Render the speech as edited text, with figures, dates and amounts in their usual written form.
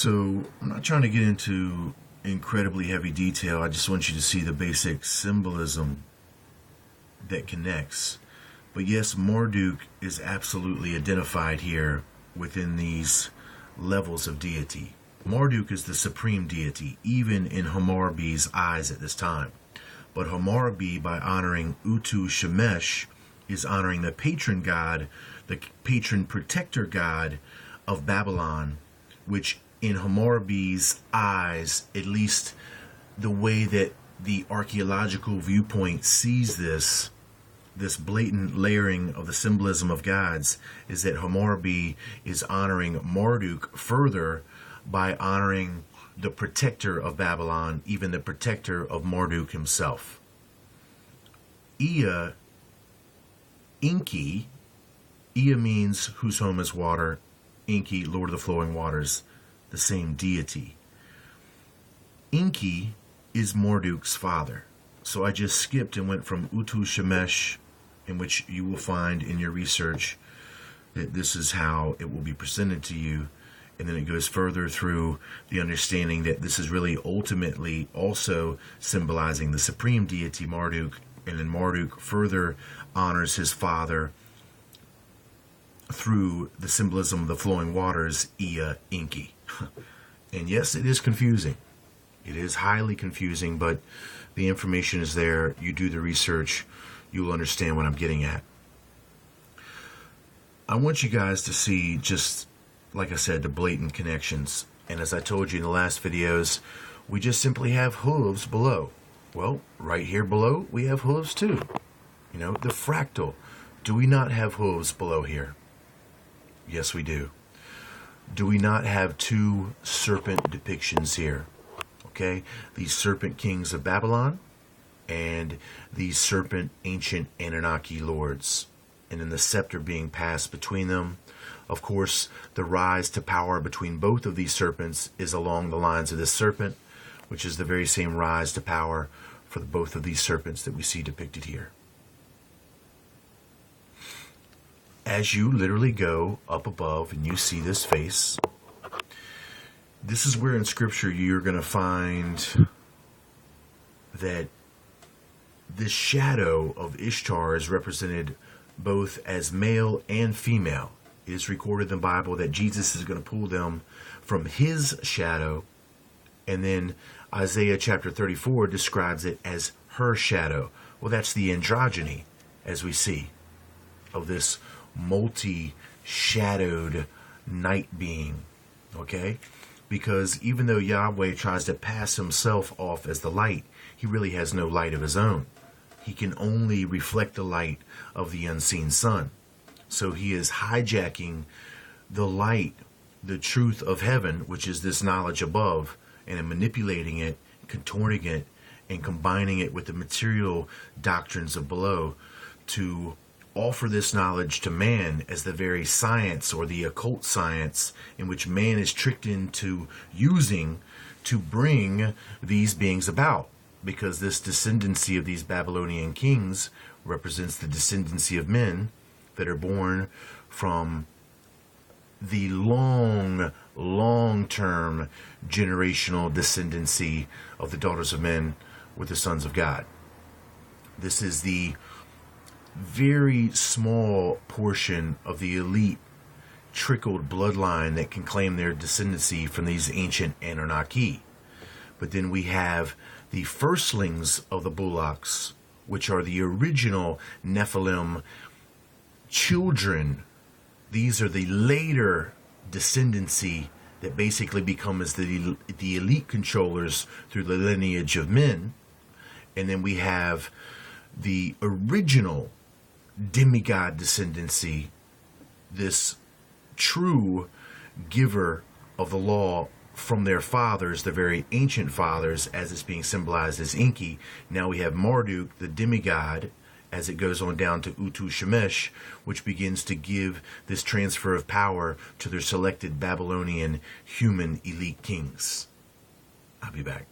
So I'm not trying to get into incredibly heavy detail. I just want you to see the basic symbolism that connects. But yes, Marduk is absolutely identified here within these levels of deity. Marduk is the supreme deity, even in Hammurabi's eyes at this time. But Hammurabi, by honoring Utu Shemesh, is honoring the patron god, the patron protector god of Babylon, which in Hammurabi's eyes, at least the way that the archaeological viewpoint sees this blatant layering of the symbolism of gods, is that Hammurabi is honoring Marduk further by honoring the protector of Babylon, even the protector of Marduk himself. Ea, Enki, Ea means whose home is water, Enki, Lord of the flowing waters, the same deity. Enki is Marduk's father. So I just skipped and went from Utu Shemesh, in which you will find in your research that this is how it will be presented to you. And then it goes further through the understanding that this is really ultimately also symbolizing the supreme deity Marduk. And then Marduk further honors his father through the symbolism of the flowing waters, Ea, Enki. And yes, it is confusing. It is highly confusing, but the information is there. You do the research, you will understand what I'm getting at. I want you guys to see, just like I said, the blatant connections. And as I told you in the last videos, we just simply have hooves below. Well, right here below, we have hooves too. You know, the fractal. Do we not have hooves below here? Yes, we do. Do we not have two serpent depictions here? Okay, these serpent kings of Babylon and these serpent ancient Anunnaki lords. And then the scepter being passed between them. Of course, the rise to power between both of these serpents is along the lines of this serpent, which is the very same rise to power for both of these serpents that we see depicted here. As you literally go up above and you see this face, this is where in Scripture you're going to find that this shadow of Ishtar is represented both as male and female. It is recorded in the Bible that Jesus is going to pull them from his shadow, and then Isaiah chapter 34 describes it as her shadow. Well, that's the androgyny, as we see, of this multi-shadowed night being, okay? Because even though Yahweh tries to pass himself off as the light, he really has no light of his own. He can only reflect the light of the unseen sun. So he is hijacking the light, the truth of heaven, which is this knowledge above, and manipulating it, contorting it, and combining it with the material doctrines of below to offer this knowledge to man as the very science or the occult science in which man is tricked into using to bring these beings about. Because this descendancy of these Babylonian kings represents the descendancy of men that are born from the long-term generational descendancy of the daughters of men with the sons of God. This is the very small portion of the elite trickled bloodline that can claim their descendancy from these ancient Anunnaki. But then we have the firstlings of the bullocks, which are the original Nephilim children. These are the later descendancy that basically become as the elite controllers through the lineage of men. And then we have the original demigod descendancy, this true giver of the law from their fathers, the very ancient fathers, as it's being symbolized as Enki. Now we have Marduk, the demigod, as it goes on down to Utu Shemesh, which begins to give this transfer of power to their selected Babylonian human elite kings. I'll be back.